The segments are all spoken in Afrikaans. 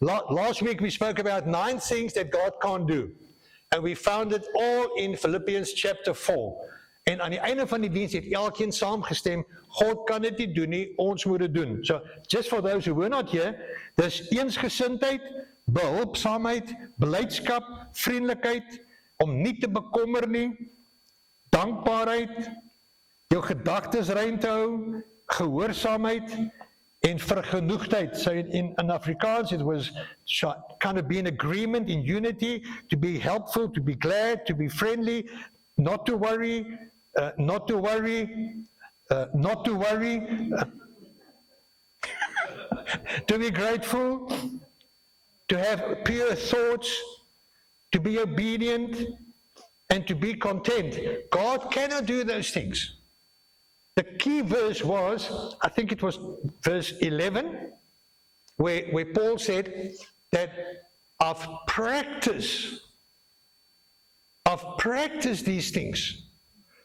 Last week we spoke about 9 things that God can't do. And we found it all in Philippians chapter 4. En aan die einde van die diens het elkeen saamgestem, God kan dit nie doen nie, ons moet dit doen. So, just for those who were not here, dis eensgesindheid, behulpsaamheid, beleidskap, vriendelikheid, om nie te bekommer nie, dankbaarheid, jou gedagtes rein te hou, gehoorsaamheid en vergenoegdheid. So in Afrikaans it was kind of be in agreement, in unity, to be helpful, to be glad, to be friendly, not to worry, not to be grateful, to have pure thoughts, to be obedient, and to be content. God cannot do those things. The key verse was, I think it was verse 11, where Paul said that I've practiced these things.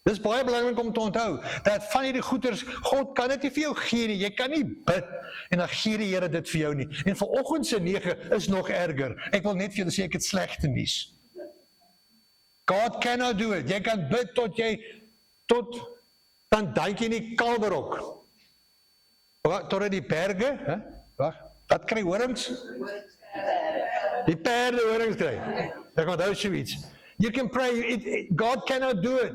Dis baie belangrik om te onthou, dat van hierdie goeders, God kan dit nie vir jou gee nie, jy kan nie bid, en dan gee die Here dit vir jou nie. En vanoggend se 9 is nog erger. Ek wil net vir julle sê, ek het slegte nuus. God cannot do it. Jy kan bid tot dan dank jy nie Kalverok. Tot die berge, wat kry horings? Die perde horings kry. Ek onthou zoiets. You can pray, God cannot do it.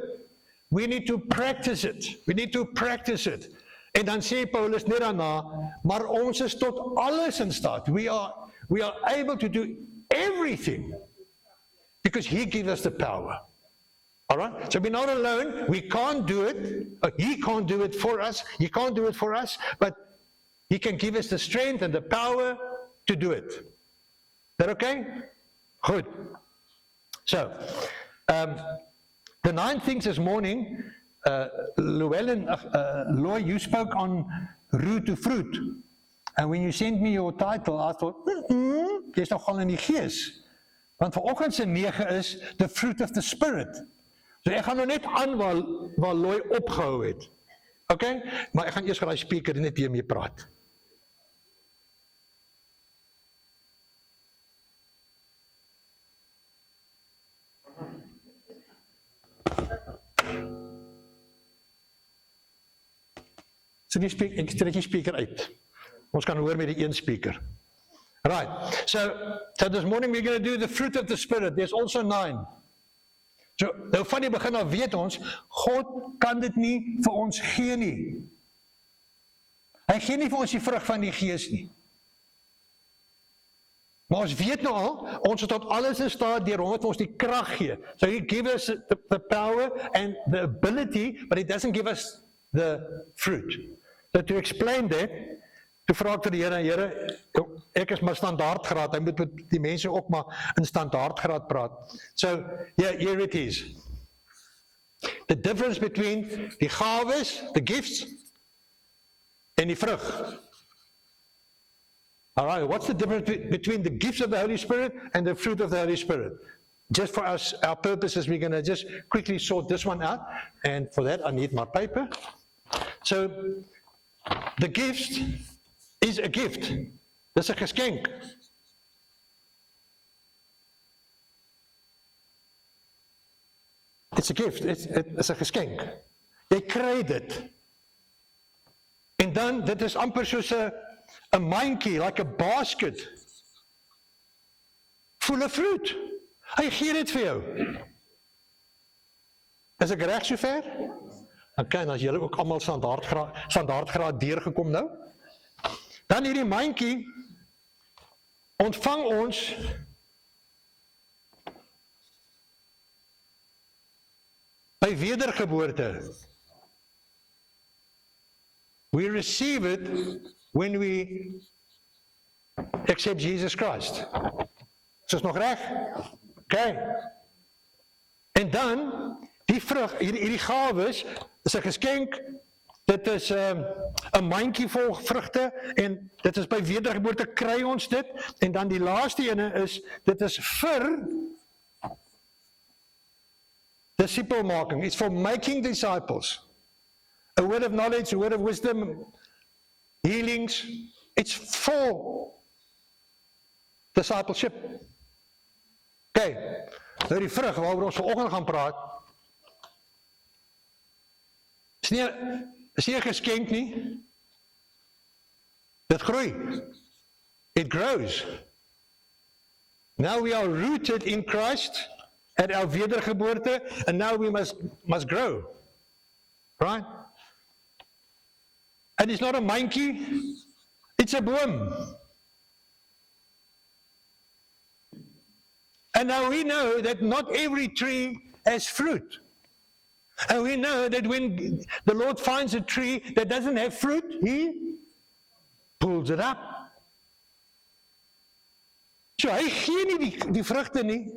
We need to practice it. We need to practice it. En dan sê Paulus net daarna, maar ons is tot alles in staat. We are able to do everything because he gives us the power. All right? So we're not alone. We can't do it. He can't do it for us. He can't do it for us, but he can give us the strength and the power to do it. Is that okay? Good. So, the 9 things this morning, Llewellyn, Loy, you spoke on root to fruit. And when you sent me your title, I thought, jy's nogal in die gees. Want vanoggend se 9 is the fruit of the Spirit. So ek gaan nou net aan waar Loy opgehou het. Okay? Maar ek gaan eers vir die speaker net hiermee praat. So ek trek die speaker uit. Ons kan hoor met die een speaker. Right. So this morning we're going to do the fruit of the Spirit. There's also 9. So nou van die begin af weet ons, God kan dit nie vir ons gee nie. Hy gee nie vir ons die vrug van die Gees nie. Maar ons weet nou al, ons het tot alles in staat deur hom wat ons die krag gee. So he gives us the power and the ability, but he doesn't give us the fruit. So to explain that, toe vra ek vir die Here, ek is maar standaardgraad, hy moet met die mense ook maar in standaardgraad praat. So, here it is. The difference between die gawes, the gifts, en die vrug. Alright, what's the difference between the gifts of the Holy Spirit and the fruit of the Holy Spirit? Just for us, our purposes, we're going to just quickly sort this one out, and for that I need my paper. So, the gift is a gift. Dis 'n geskenk. It's a gift. It's 'n geskenk. Jy kry dit. En dan, dit is amper soos 'n mandjie, like a basket, full of fruit. Hy gee dit vir jou. Is ek reg sover? Okay, en as julle ook almal standaardgraad deurgekom nou. Dan hierdie mandjie ontvang ons by wedergeboorte. We receive it when we accept Jesus Christ. Is dit nog reg? Okay. En dan die vrug, hierdie gawes is 'n geskenk. Dit is 'n mandjie vol vrugte en dit is by wedergeboorte kry ons dit. En dan die laaste ene is, dit is vir disciple making. It's for making disciples. A word of knowledge, a word of wisdom, healings. It's for Discipleship. Okay, nou die vrug waaroor ons vanoggend gaan praat, is nie 'n geskenk nie. Dit groei. It grows. Now we are rooted in Christ at our wedergeboorte, and now we must grow. Right? And it's not a monkey, it's a boom. And now we know that not every tree has fruit. And we know that when the Lord finds a tree that doesn't have fruit, He pulls it up. So hy gee nie die vrugte nie.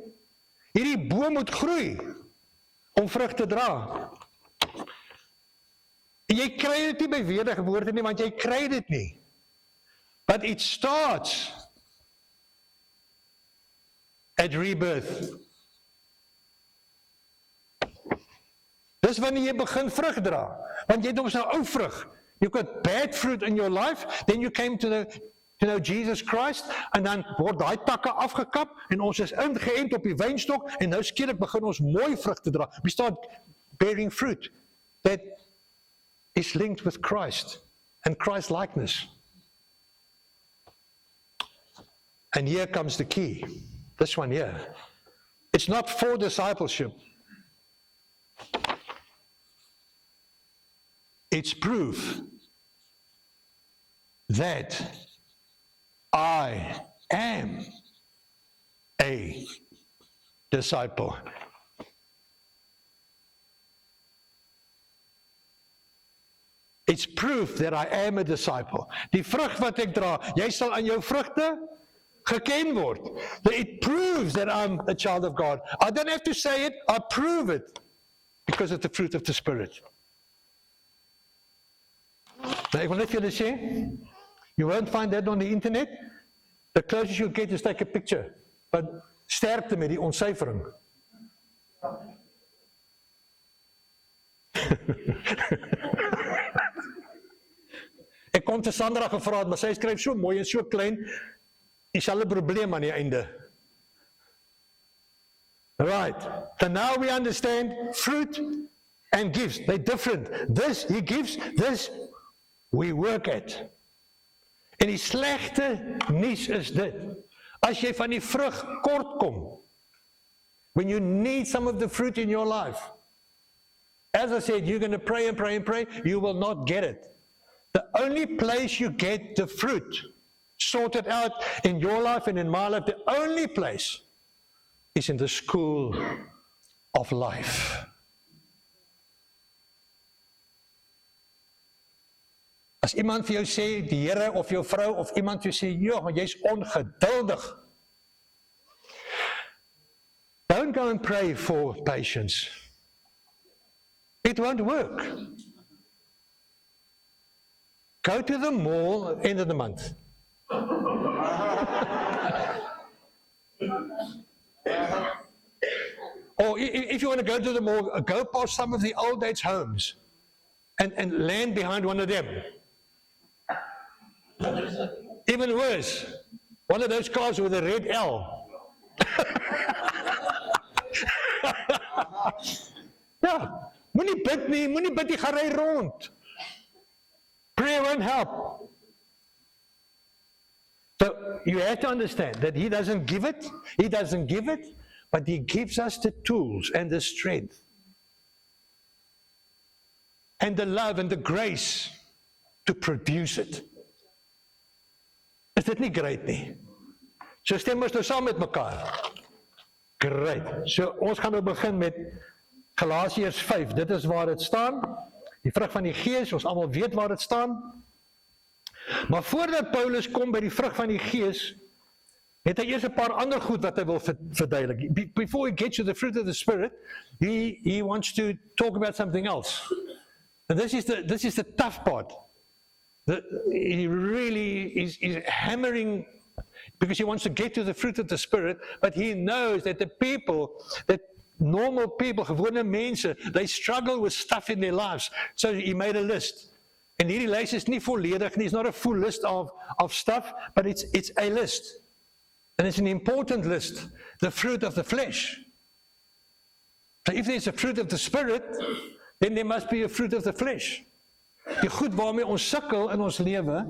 Hierdie boom moet groei om vrug te dra. En jy kry dit nie by wedergeboorte nie, want jy kry dit nie. But it starts at rebirth. Dis wanneer jy begin vrug dra, want jy het ons nou ou vrug. You've got bad fruit in your life, then you came to know Jesus Christ, en dan word daai takke afgekap, en ons is ingeënt op die wynstok, en nou skielik begin ons mooi vrug te dra. We start bearing fruit that is linked with Christ and Christ likeness. And here comes the key. This one here. It's not for discipleship. It's proof that I am a disciple. It's proof that I am a disciple. Die vrug wat ek dra, jy sal aan jou vrugte geken word. It proves that I'm a child of God. I don't have to say it, I prove it because of the fruit of the Spirit. Nou, ek wil net vir julle sê, you won't find that on the internet. The closest you get is take a picture. But sterkte met die ontsyfering. Ek kon te Sandra gevra het, maar sy skryf so mooi en so klein, dieselfde probleem aan die einde. Right, so now we understand fruit and gifts, they're different. This he gives, this we work at. En die slegte nuus is dit, as jy van die vrug kort kom, when you need some of the fruit in your life, as I said, you're going to pray and pray and pray, you will not get it. The only place you get the fruit sorted out in your life and in my life, the only place is in the school of life. As iemand vir jou sê, die Here of jou vrou of iemand vir jou sê, ja, jy's ongeduldig. Don't go and pray for patience. It won't work. Go to the mall end of the month. Or if you want to go to the mall, go past some of the old age homes and land behind one of them. Even worse, one of those cars with a red L. Ja, moenie bid nie, gaan ry rond. Prayer won't help. So you have to understand that He doesn't give it, but He gives us the tools and the strength and the love and the grace to produce it. Is dit nie great nie? So stem ons nou saam met mekaar. Great. So ons gaan nou begin met Galasiërs 5. Dit is waar dit staan. Die vrug van die Gees, ons almal weet waar dit staan. Maar voordat Paulus kom by die vrug van die Gees, het hy eers 'n paar ander goed wat hy wil verduidelik. Before he gets to the fruit of the Spirit, he wants to talk about something else. And this is the tough part. He really is hammering, because he wants to get to the fruit of the Spirit, but he knows that that normal people, gewone mense, they struggle with stuff in their lives. So he made a list. And hierdie lys is nie volledig nie, it's not a full list of stuff, but it's a list. And it's an important list, the fruit of the flesh. So if there's a fruit of the Spirit, then there must be a fruit of the flesh. Die goed waarmee ons sukkel in ons lewe,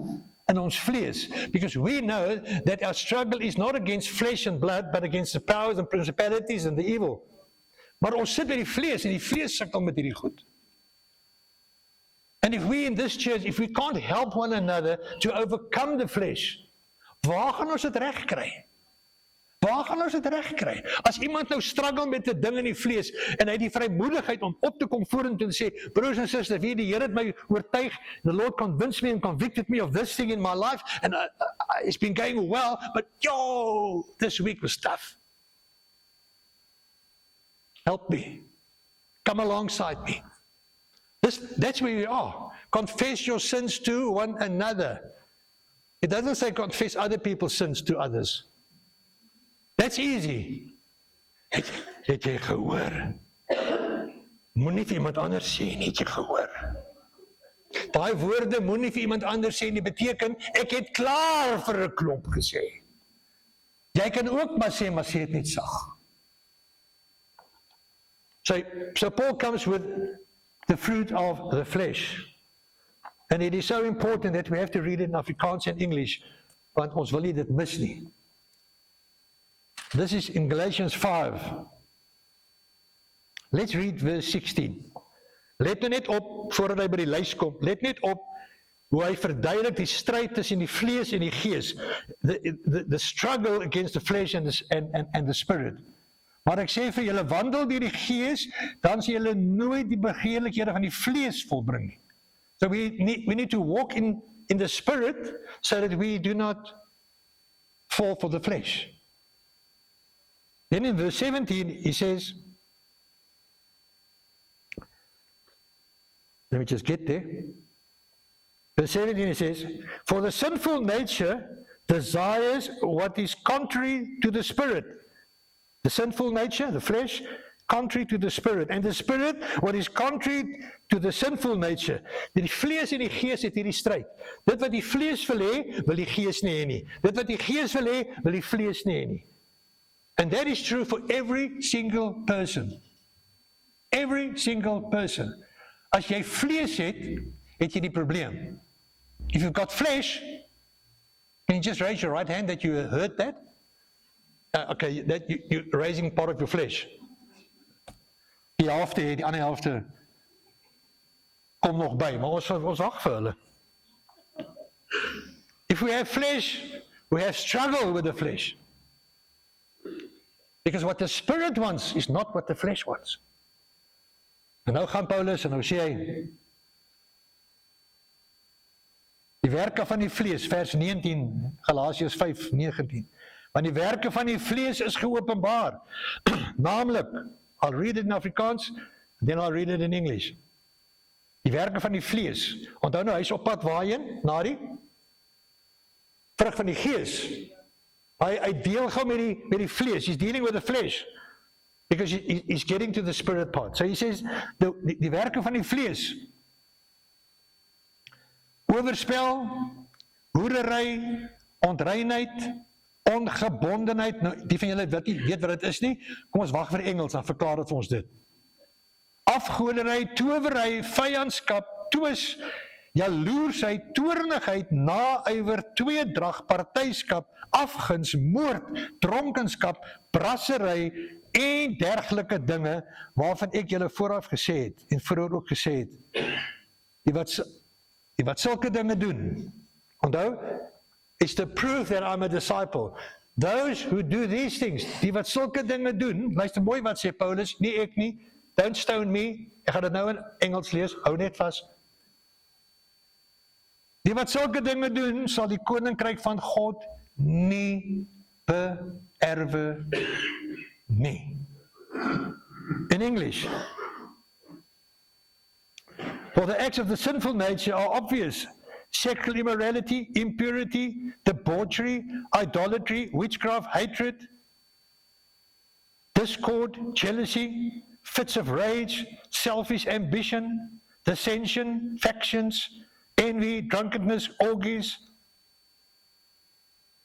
in ons vlees. Because we know that our struggle is not against flesh and blood, but against the powers and principalities and the evil. Maar ons sit by die vlees, en die vlees sukkel met hierdie goed. And if we in this church, if we can't help one another to overcome the flesh, waar gaan ons dit reg kry? Waar gaan ons dit reg kry? As iemand nou struggle met 'n ding in die vlees, en hy het die vrymoedigheid om op te kom vorentoe en sê, broers en susters, weet die Here het my oortuig, the Lord convinced me and convicted me of this thing in my life, and it's been going well, but this week was tough. Help me. Come alongside me. That's where we are. Confess your sins to one another. It doesn't say confess other people's sins to others. That's easy. Het jy gehoor? Moenie vir iemand anders sê nie, het jy gehoor? Daai woorde moenie vir iemand anders sê nie, beteken ek het klaar vir 'n klomp gesê. Jy kan ook maar sê het net sag. So Paul comes with the fruit of the flesh. And it is so important that we have to read it in Afrikaans and English, want ons wil nie dit mis nie. This is in Galatians 5. Let's read verse 16. Let nou net op, voordat hy by die lys kom, let net op hoe hy verduidelik die stryd tussen die vlees en die gees. The struggle against the flesh and the spirit. Maar ek sê vir julle, wandel deur die gees, dan sal julle nooit die begeerlikhede van die vlees volbring nie. So we need to walk in the spirit so that we do not fall for the flesh. Then in verse 17 he says, let me just get there. Verse 17 he says, for the sinful nature desires what is contrary to the spirit. The sinful nature, the flesh, contrary to the spirit. And the spirit, what is contrary to the sinful nature. Die vlees en die gees het hierdie stryd. Dit wat die vlees wil hê, wil die gees nie hê nie. Dit wat die gees wil hê, wil die vlees nie hê nie. And that is true for every single person. Every single person. As jy vlees het, het jy die probleem. If you've got flesh, can you just raise your right hand that you heard that? Okay, that you're raising part of your flesh. Die helfte, die ander helfte kom nog by, maar ons wag vir hulle. If we have flesh, we have struggle with the flesh. Because what the spirit wants is not what the flesh wants. En nou gaan Paulus en nou sê hy, die werke van die vlees, vers 19, Galasiërs 5:19. Want die werke van die vlees is geopenbaar. Naamlik, I'll read it in Afrikaans, then I'll read it in English. Die werke van die vlees. Onthou nou, hy is op pad waarheen? Na die vrug van die gees. Hy deel gou met die vlees. He's dealing with the flesh. Because he's getting to the spirit part. So he says, die werke van die vlees. Oorspel, hoerery, onreinheid, ongebondenheid. Nou, die van julle wat nie weet wat dit is nie, kom ons wag vir Engels, dan verklaar dit vir ons dit. Afgoderry, towery, vyandskap, twis, jaloersheid, toornigheid, naaiwer, tweedrag, partyskap, afguns, moord, dronkenskap, brassery en dergelike dinge waarvan ek julle vooraf gesê het en vroeër ook gesê het. Die wat sulke dinge doen, onthou, is to prove that I'm a disciple. Those who do these things, die wat sulke dinge doen, luister mooi wat sê Paulus, nie ek nie, don't stone me, ek gaan dit nou in Engels lees, hou net vas. Die wat sulke dinge doen, sal die koninkryk van God nie beerwe nie. In English, for the acts of the sinful nature are obvious. Sexual immorality, impurity, debauchery, idolatry, witchcraft, hatred, discord, jealousy, fits of rage, selfish ambition, dissension, factions, envy, drunkenness, orgies.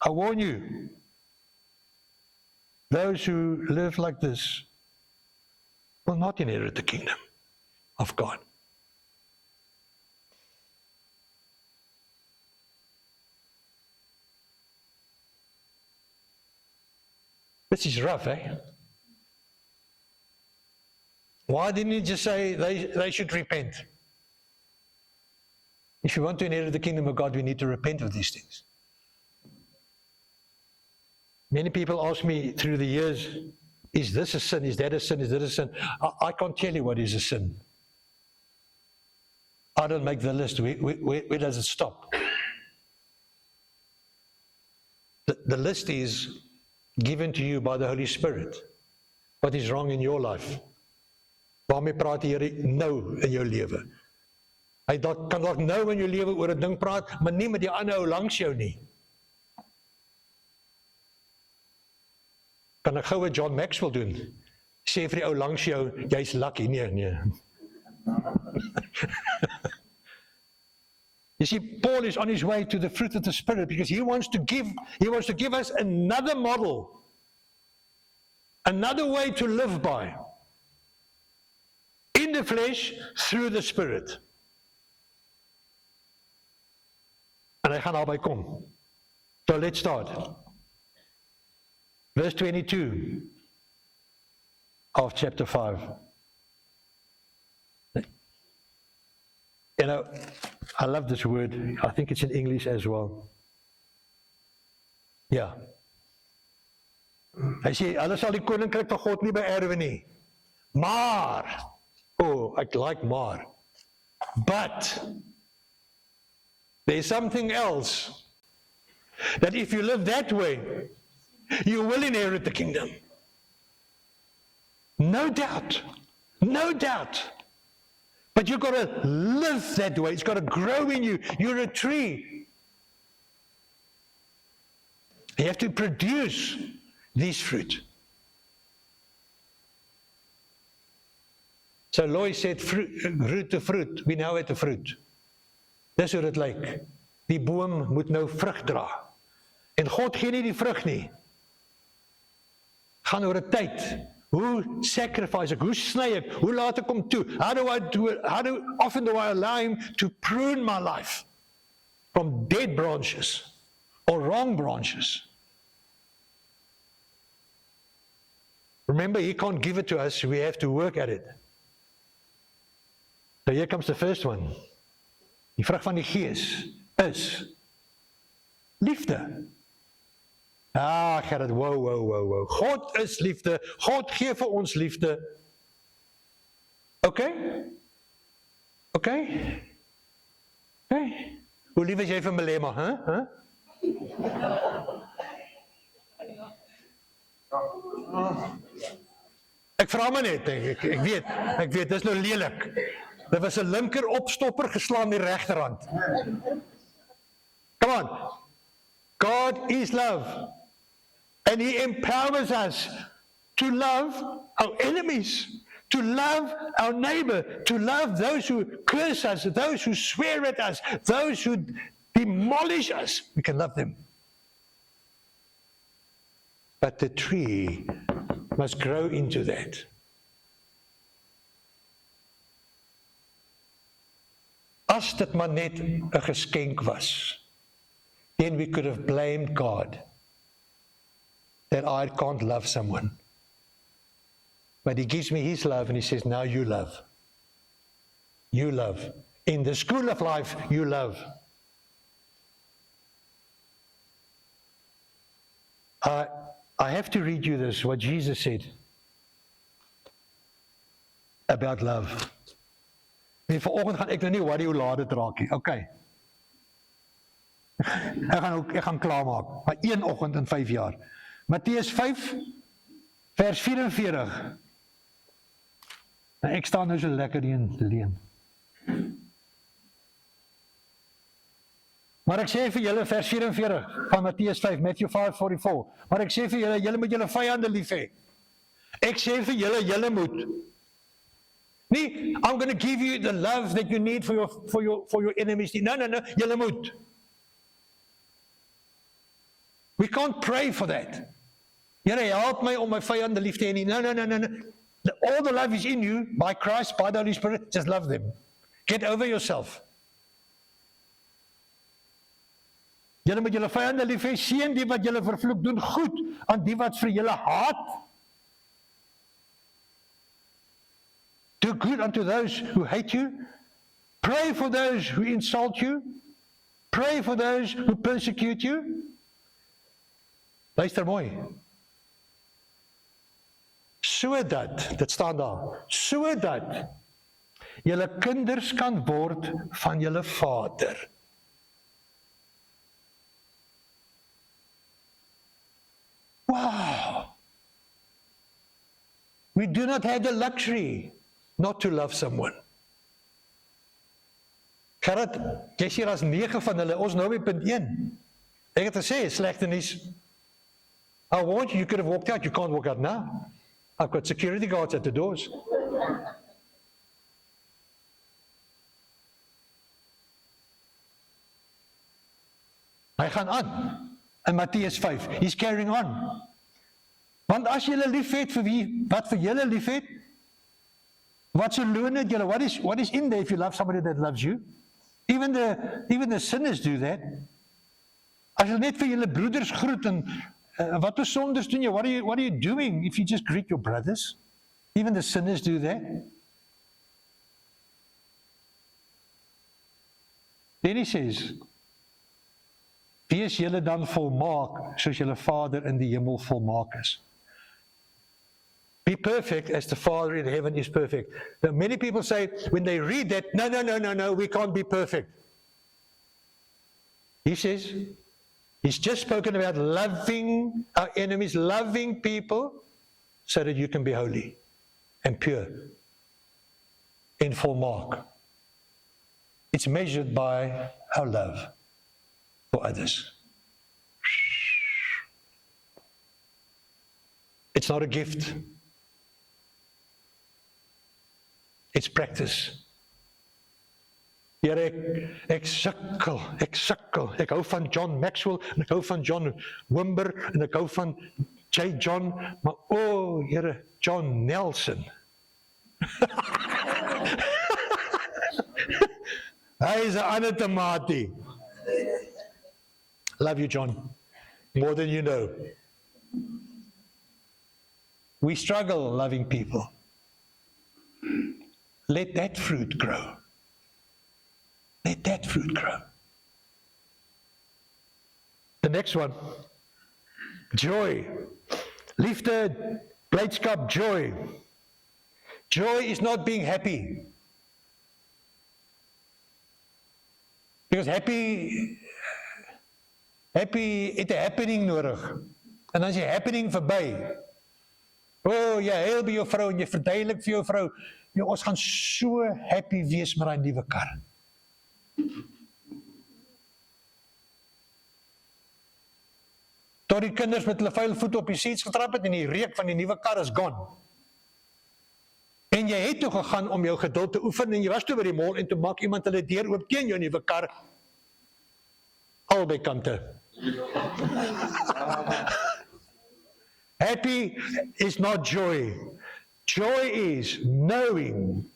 I warn you, those who live like this will not inherit the kingdom of God. This is rough, eh? Why didn't he just say they should repent? If you want to inherit the kingdom of God, we need to repent of these things. Many people ask me through the years, is this a sin? Is that a sin? Is that a sin? I can't tell you what is a sin. I don't make the list. Where does it stop? The list is given to you by the Holy Spirit. What is wrong in your life? Waarmee praat die Here nou in jou lewe? Hy kan dalk nou in jou lewe oor 'n ding praat, maar nie met die ander ou langs jou nie. Kan ek gou 'n John Maxwell doen? Sê vir die ou langs jou, jy's lucky. Nee. You see, Paul is on his way to the fruit of the Spirit because he wants to give us another model, another way to live by. In the flesh, through the Spirit. En hy gaan daarby kom. So let's start. Verse 22 of chapter 5. You know, I love this word. I think it's in English as well. Ja. Hy sê, hulle sal die koninkryk van God nie beerwe nie. Maar, ek like maar. But, there's something else. That if you live that way, you will inherit the kingdom. No doubt. No doubt. But you've got to live that way. It's got to grow in you. You're a tree. You have to produce this fruit. So Lois said, root to fruit. We nou het 'n fruit. Dis hoe dit lyk. Die boom moet nou vrug dra. En God gee nie die vrug nie. Gaan oor 'n tyd. Hoe sacrifice ek? Hoe sny ek? Hoe laat ek hom toe? How often do I allow him to prune my life from dead branches or wrong branches? Remember, he can't give it to us. We have to work at it. So here comes the first one. Die vrug van die Gees is liefde. Gerrit, wow. God is liefde. God gee vir ons liefde. Okay? Hoe lief is jy vir Malema, hè? Ek vra maar net, ek weet, dis nou lelik. Dit was 'n linker opstopper geslaan die regterhand. Come on. God is love. And he empowers us to love our enemies, to love our neighbor, to love those who curse us, those who swear at us, those who demolish us. We can love them. But the tree must grow into that. As dit maar net 'n geskenk was, then we could have blamed God that I can't love someone. But he gives me his love and he says, now you love. You love. In the school of life, you love. I have to read you this, what Jesus said about love. En vanoggend gaan ek nou nie worry hoe laat dit raak nie. Okay. Ek gaan klaarmaak. Maar een oggend in 5 jaar. Matteus 5 vers 44. Nou ek staan nou so lekker in leen. Maar ek sê vir julle vers 44 van Matteus 5, Matthew 5:44. Maar ek sê vir julle, julle moet julle vyande lief hê. Ek sê vir julle, julle moet. Nee, I'm going to give you the love that you need for your enemies. No, julle moet. We can't pray for that. Here, help my om my vyande lief te hê nie. No. All the love is in you, by Christ, by the Holy Spirit, just love them. Get over yourself. Julle moet julle vyande lief hê, seën die wat julle vervloek, doen goed aan die wat vir julle haat. Do good unto those who hate you. Pray for those who insult you. Pray for those who persecute you. Luister mooi. Sodat, dit staan daar, sodat julle kinders kan word van julle Vader. Wow! We do not have the luxury not to love someone. Gerrit, jy sê as 9 van hulle, ons nou by punt 1. Ek het gesê, slegte nuus. I warned you, you could have walked out, you can't walk out now. I've got security guards at the doors. Hy gaan aan, in Mattheus 5, he's carrying on. Want as julle lief het vir wie, wat vir julle lief het, wat se loon het julle, what is in there if you love somebody that loves you? Even the sinners do that. As julle net vir julle broeders groet en wat is sondes doen jy? What are you doing if you just greet your brothers? Even the sinners do that. Then he says, wees julle dan volmaak, soos julle Vader in die hemel volmaak is. Be perfect as the Father in heaven is perfect. Now, many people say, when they read that, no, we can't be perfect. He says, he's just spoken about loving our enemies, loving people, so that you can be holy and pure in full mark. It's measured by our love for others. It's not a gift. It's practice. Here ek sukkel. Ek hou van John Maxwell en ek hou van John Wimber en ek hou van J. John, maar Here, John Nelson. Hy is 'n ander tamatie. Love you, John, more than you know. We struggle loving people. Let that fruit grow. Let that fruit grow. The next one, joy. Liefde, blydskap, joy. Joy is not being happy. Because happy het 'n happening nodig. En as jy happening verby, jy huil by jou vrou en jy verduidelik vir jou vrou, ons gaan so happy wees met daai nuwe kar. Tot die kinders met hulle vuil voet op die seats getrap het en die reuk van die nuwe kar is gone. En jy het toe gegaan om jou geduld te oefen en jy was toe by die mall en toe maak iemand hulle deur oop teen jou nuwe kar. Albei kante. Happy is not joy. Joy is knowing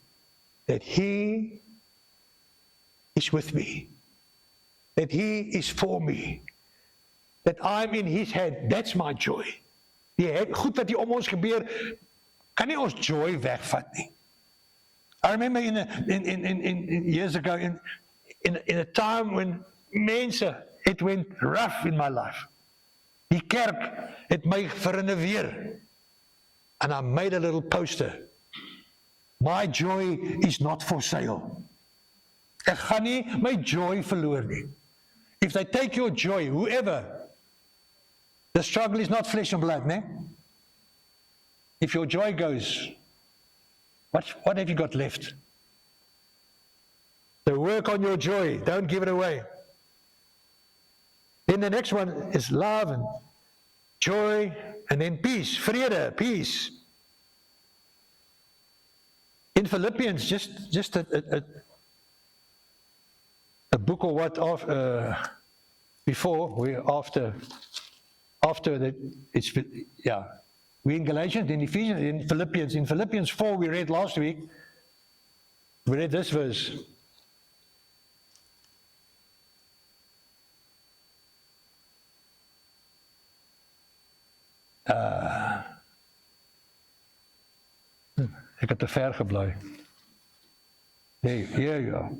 that He is with me, that He is for me, that I'm in His hand. That's my joy. Die goed wat hier om ons gebeur, kan nie ons joy wegvat nie. I remember in years ago, in a time when it went rough in my life. Die kerk het my verinneweer. And I made a little poster. My joy is not for sale. Ek gaan nie my joy verloor nie. If they take your joy, whoever, the struggle is not flesh and blood, né? If your joy goes, what have you got left? So work on your joy, don't give it away. Then the next one is love and joy, and then peace, vrede, peace. In Philippians, just a book or what before, after after that, we're in Galatians, in Ephesians, in Philippians. In Philippians 4, we read last week, we read this verse. Ek het te ver gebly. Hey, here you are.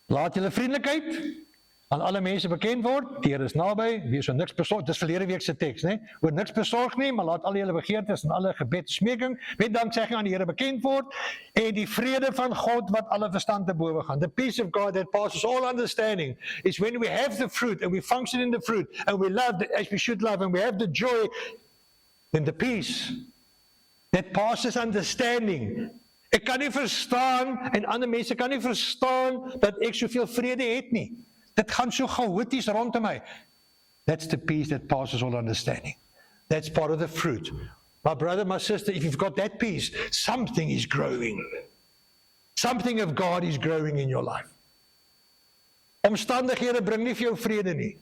Laat julle vriendelikheid aan alle mense bekend word. Die Here is naby, wees so niks besorg. Dis verlede week se teks, né? Oor niks besorg nie, maar laat al julle begeertes en alle gebed smeking met danksegging aan die Here bekend word en die vrede van God wat alle verstand te bowe gaan. The peace of God that passes all understanding is when we have the fruit and we function in the fruit and we love as we should love and we have the joy and the peace that passes understanding. Ek kan nie verstaan en ander mense kan nie verstaan dat ek soveel vrede het nie. Dit gaan so chaoties rondom my. That's the peace that passes all understanding. That's part of the fruit. My brother, my sister, if you've got that peace, something is growing. Something of God is growing in your life. Omstandighede bring nie vir jou vrede nie.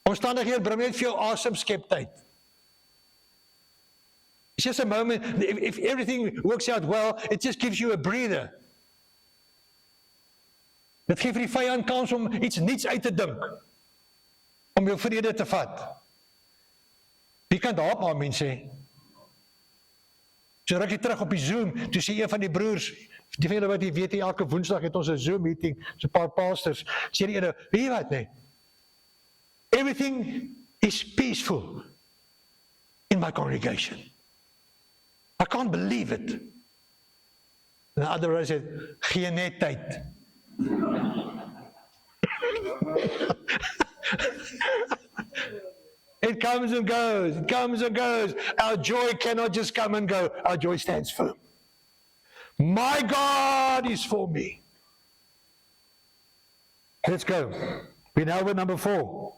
Omstandighede bring net vir jou asemskeptheid. It's just a moment, if everything works out well, it just gives you a breather. Dit gee vir die vyand kans om iets niets uit te dink, om jou vrede te vat. Wie kan daarop amen sê? So rukkie terug op die Zoom, toe sê een van die broers, die van julle wat jy weet, elke woensdag het ons 'n Zoom meeting, so 'n paar pastors, sê die ene, weet jy wat nee? Everything is peaceful in my congregation. I can't believe it. And the other one said, gee net tyd. It comes and goes, it comes and goes. Our joy cannot just come and go. Our joy stands firm. My God is for me. Let's go. We're now with number 4.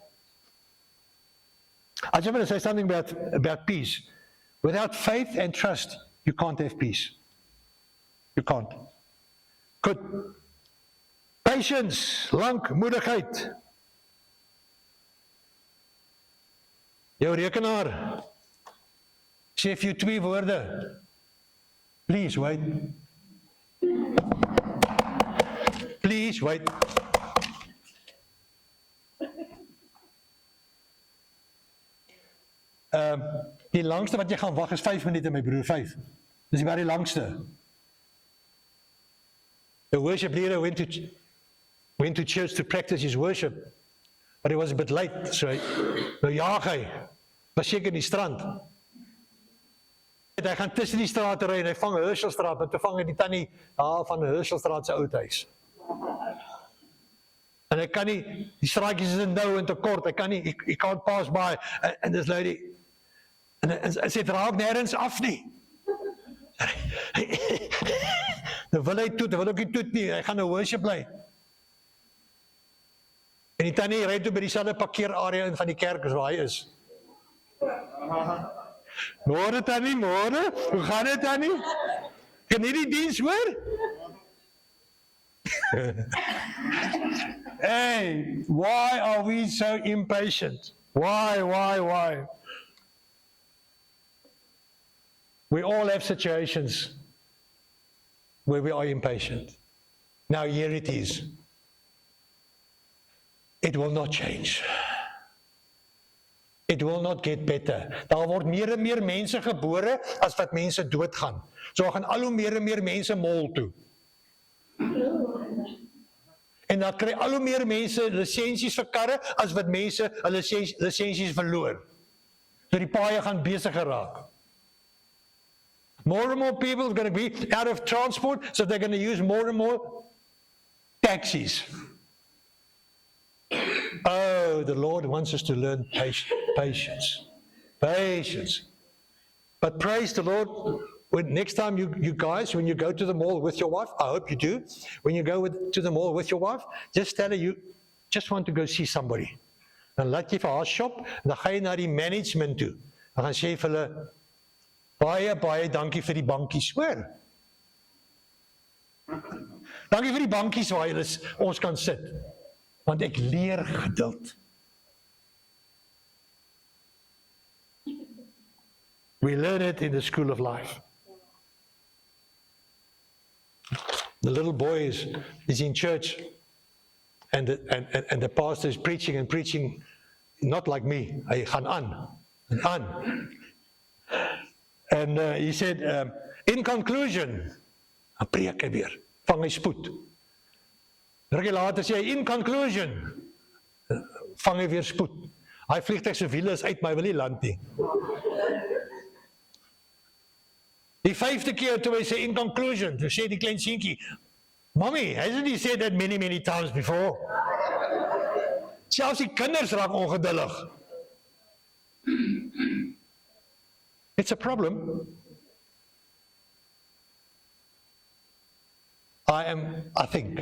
I just want to say something about peace. Without faith and trust, you can't have peace. You can't. Good. Patience, lankmoedigheid. Jou rekenaar sê vir jou 2 woorde. Please wait. Please wait. Die langste wat jy gaan wag is 5 minute, my broer, 5. Dis die langste. The worship leader went to church to practice his worship, but he was a bit late, so nou jaag hy, was seker in die strand. Hy gaan tussen die strate ry en hy vang Herschelstraat, en toe vang hy die tannie van Herschelstraat se oudhuis. En hy kan nie, die straatjies is nou en te kort, hy kan nie, he can't pass by, and this lady, en sy het raak nergens af nie. Dan wil hy toet, hy wil ook nie toet nie, hy gaan nou worship bly. En die tannie ry toe by dieselfde parkeerarea in van die kerk as waar hy is. Môre tannie, môre, hoe gaan dit tannie? Kan nie die diens hoor? Hey, why are we so impatient? Why? We all have situations where we are impatient. Now here it is. It will not change. It will not get better. Daar word meer en meer mense gebore as wat mense doodgaan. So gaan al hoe meer en meer mense mol toe. En dan kry al hoe meer mense lisensies vir karre as wat mense hulle lisensies verloor. So die paaie gaan besigger raak. More and more people are going to be out of transport, so they're going to use more and more taxis. Oh, the Lord wants us to learn patience. But praise the Lord, when next time you guys, when you go to the mall with your wife, I hope you do, when you go to the mall with your wife, just tell her you just want to go see somebody. Dan laat jy vir haar shop, en dan ga jy na die management toe. Dan gaan sê vir hulle, baie dankie vir die bankies, hoor. Dankie vir die bankies waar ons kan sit. Want ek leer geduld. We learn it in the school of life. The little boy is in church, and the pastor is preaching and preaching, not like me. Hy gaan aan. And he said, in conclusion, dan preek hy weer, vang hy spoed. Rukkie later sê hy, in conclusion, vang hy weer spoed. Hy vliegtuig se wiele is uit, maar hy wil nie land nie. Die 5de keer toe hy sê, in conclusion, toe sê die klein seentjie, Mommy, hasn't he said that many, many times before? Selfs die kinders raak ongeduldig. It's a problem. I think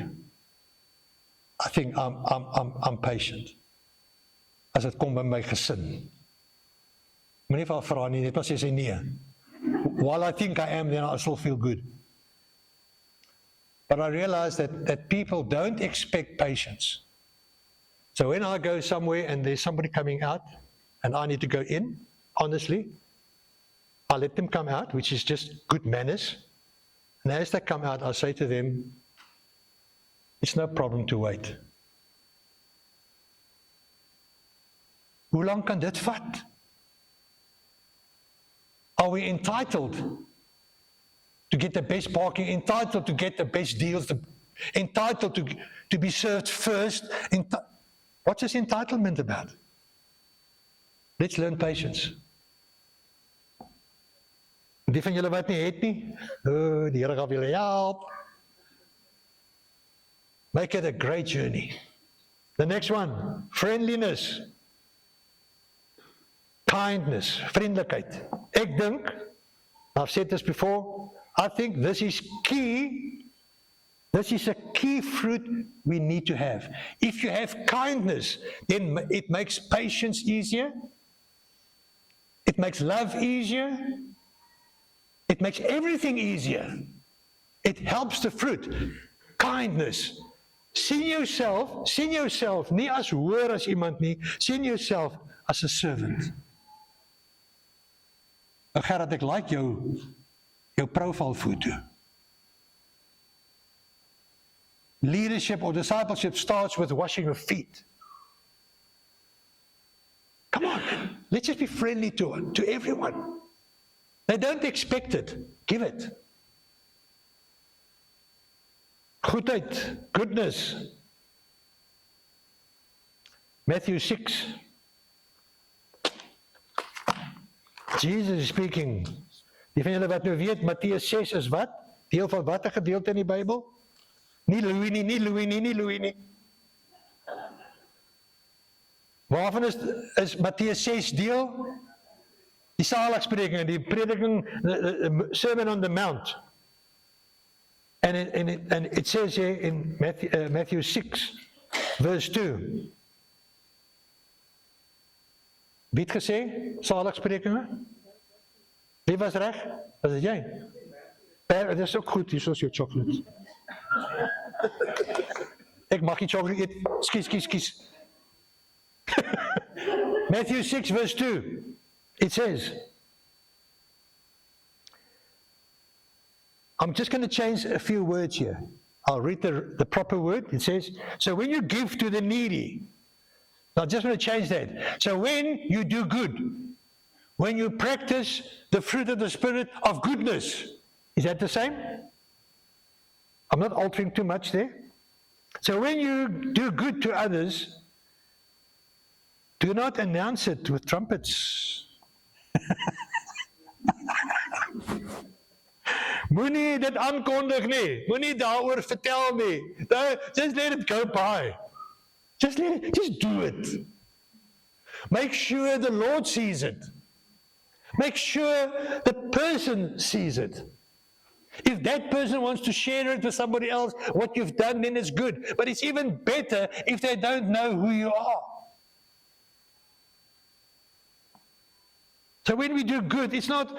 I'm patient. As dit kom by my gesin. Moenie vir haar vra nie, net maar sê sy nee. While I think I am, then I still feel good. But I realize that people don't expect patience. So when I go somewhere and there's somebody coming out and I need to go in, honestly, I let them come out, which is just good manners. And as they come out, I say to them, it's no problem to wait. Hoe lang kan dit vat? Are we entitled to get the best parking, entitled to get the best deals, entitled to be served first? What's this entitlement about? Let's learn patience. Die van julle wat nie het nie, die Here gaan julle help. Make it a great journey. The next one, friendliness. Kindness, vriendelikheid. Ek dink, I've said this before, I think this is key. This is a key fruit we need to have. If you have kindness, then it makes patience easier. It makes love easier. It makes everything easier. It helps the fruit. Kindness. Sien yourself nie as hoër as iemand nie, sien yourself as a servant. Gerard, ek like jou profile foto. Leadership or discipleship starts with washing your feet. Come on, man. Let's just be friendly to everyone. They don't expect it. Give it. Goedheid, goodness. Matthew 6. Jesus is speaking. Die van julle wat nou weet, Matteus 6 is wat? Deel van watter gedeelte in die Bybel? Nie Louis nie. Waarvan is Matteus 6 deel? Die saligspreking, die prediking, the Sermon on the Mount. And it says here in Matthew 6, verse 2. Wie het gesê, saligsprekinge? Wie was reg? Was dit jy? Dit is ook goed, hier is jou chocolate. Ek mag die chocolate eet. Skies. Matthew 6, verse 2. It says, I'm just going to change a few words here. I'll read the proper word. It says, so when you give to the needy, now I just want to change that. So when you do good, when you practice the fruit of the Spirit of goodness, is that the same? I'm not altering too much there. So when you do good to others, do not announce it with trumpets. Moenie dit aankondig nie. Moenie daaroor vertel nie. Just let it go by. Just do it. Make sure the Lord sees it. Make sure the person sees it. If that person wants to share it with somebody else, what you've done, then it's good. But it's even better if they don't know who you are. So when we do good, it's not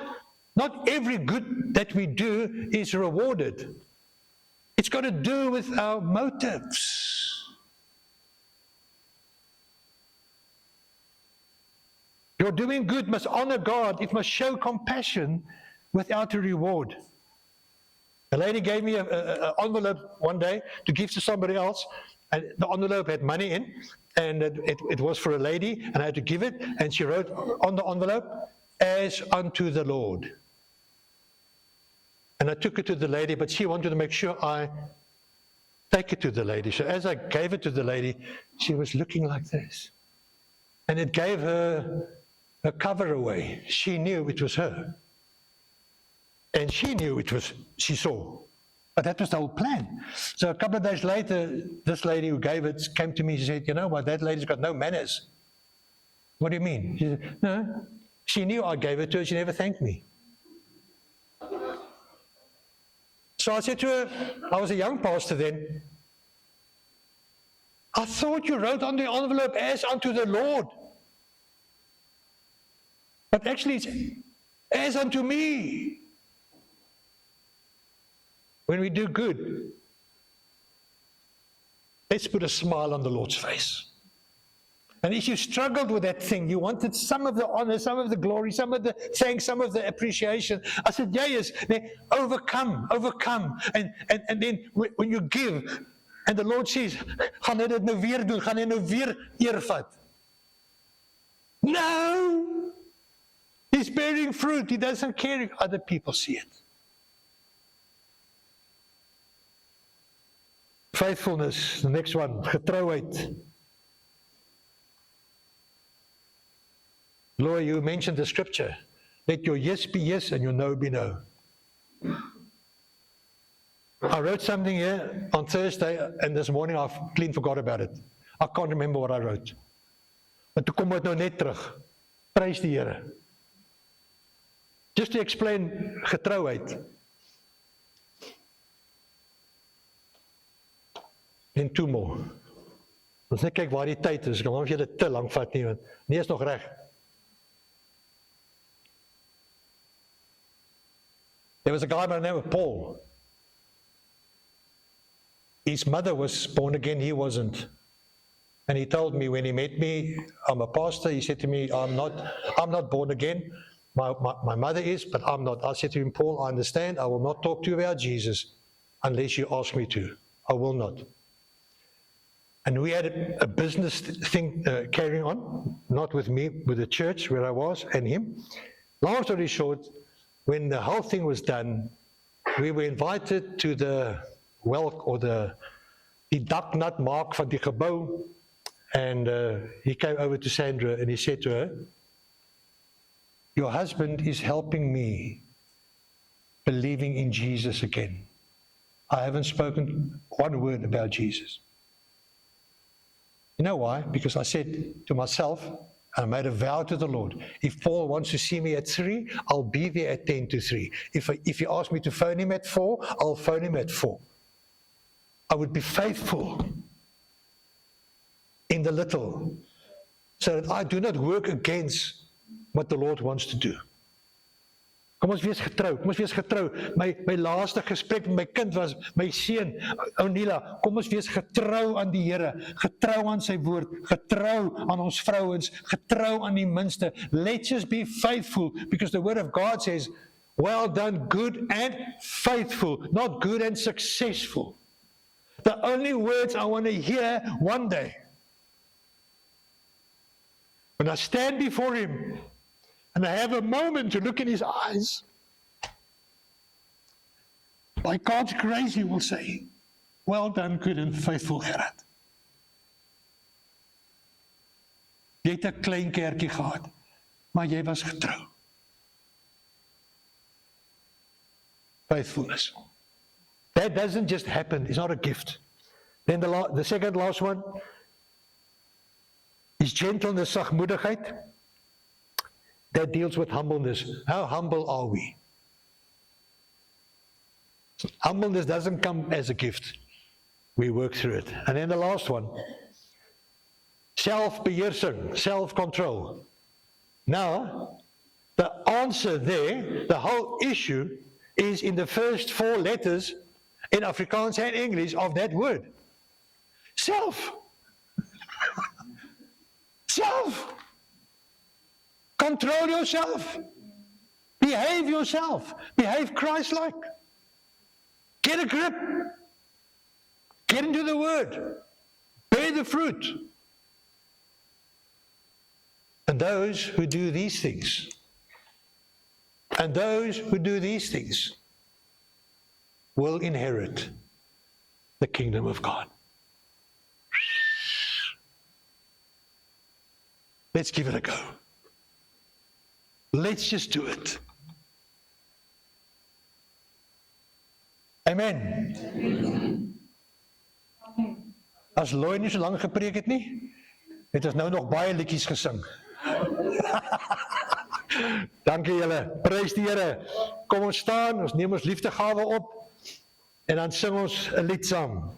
every good that we do is rewarded. It's got to do with our motives. Your doing good must honor God. It must show compassion without a reward. A lady gave me an envelope one day to give to somebody else, and the envelope had money in, and it was for a lady, and I had to give it, and she wrote on the envelope, "As unto the Lord." And I took it to the lady, but she wanted to make sure I take it to the lady. So as I gave it to the lady, she was looking like this. And it gave her a cover away. She knew it was her. And she knew it was, she saw. But that was the whole plan. So a couple of days later, this lady who gave it came to me. She said, "You know what, that lady's got no manners." "What do you mean?" She said, "No, she knew I gave it to her. She never thanked me." So I said to her, I was a young pastor then, "I thought you wrote on the envelope, 'As unto the Lord.' But actually it's 'As unto me.'" When we do good, let's put a smile on the Lord's face. And if you struggled with that thing, you wanted some of the honor, some of the glory, some of the thanks, some of the appreciation. I said, yes, overcome. And then when you give, and the Lord says, "Gaan hy dit nou weer doen? Gaan hy nou weer eer vat?" No! He's bearing fruit. He doesn't care if other people see it. Faithfulness, the next one, getrouheid. Laura, you mentioned the scripture. Let your yes be yes and your no be no. I wrote something here on Thursday, and this morning I've clean forgot about it. I can't remember what I wrote. Maar toe kom dit nou net terug. Prys die Here. Just to explain getrouheid. En two more. Ons net kyk waar die tyd is. Ek kan nie vir julle te lank vat nie, want nie is nog reg. There was a guy by the name of Paul. His mother was born again, he wasn't. And he told me when he met me, I'm a pastor, he said to me, I'm not born again. My mother is, but I'm not. I said to him, "Paul, I understand. I will not talk to you about Jesus unless you ask me to. I will not." And we had a business thing carrying on, not with me, with the church where I was and him. Long story short, when the whole thing was done, we were invited to the die daknat maak van die gebou, and he came over to Sandra and he said to her, "Your husband is helping me believing in Jesus again. I haven't spoken one word about Jesus." You know why? Because I said to myself, and I made a vow to the Lord, if Paul wants to see me at 3, I'll be there at 10 to 3. If he asks me to phone him at 4, I'll phone him at 4. I would be faithful in the little, so that I do not work against what the Lord wants to do. Kom ons wees getrou. My laaste gesprek met my kind was, my seun, Onila, kom ons wees getrou aan die Here, getrou aan sy woord, getrou aan ons vrouens, getrou aan die minste. Let's just be faithful, because the word of God says, "Well done, good and faithful," not good and successful. The only words I want to hear one day, when I stand before him, and I have a moment to look in his eyes, by God's grace, he will say, "Well done, good and faithful Gerard. Jy het 'n klein kerkie gehad, maar jy was getrou." Faithfulness. That doesn't just happen. It's not a gift. Then the second last one is gentleness, sagmoedigheid. That deals with humbleness. How humble are we? Humbleness doesn't come as a gift. We work through it. And then the last one, self-beheersing, self-control. Now, the answer there, the whole issue, is in the first 4 letters in Afrikaans and English of that word. Self. Self. Control yourself. Behave yourself. Behave Christ-like. Get a grip. Get into the word. Bear the fruit. And those who do these things, will inherit the kingdom of God. Let's give it a go. Let's just do it. Amen. As Lloyd nie so lank gepreek het nie, het ons nou nog baie liedjies gesing. Dankie julle, prys die Here. Kom ons staan, ons neem ons liefdegawe op en dan sing ons 'n lied saam.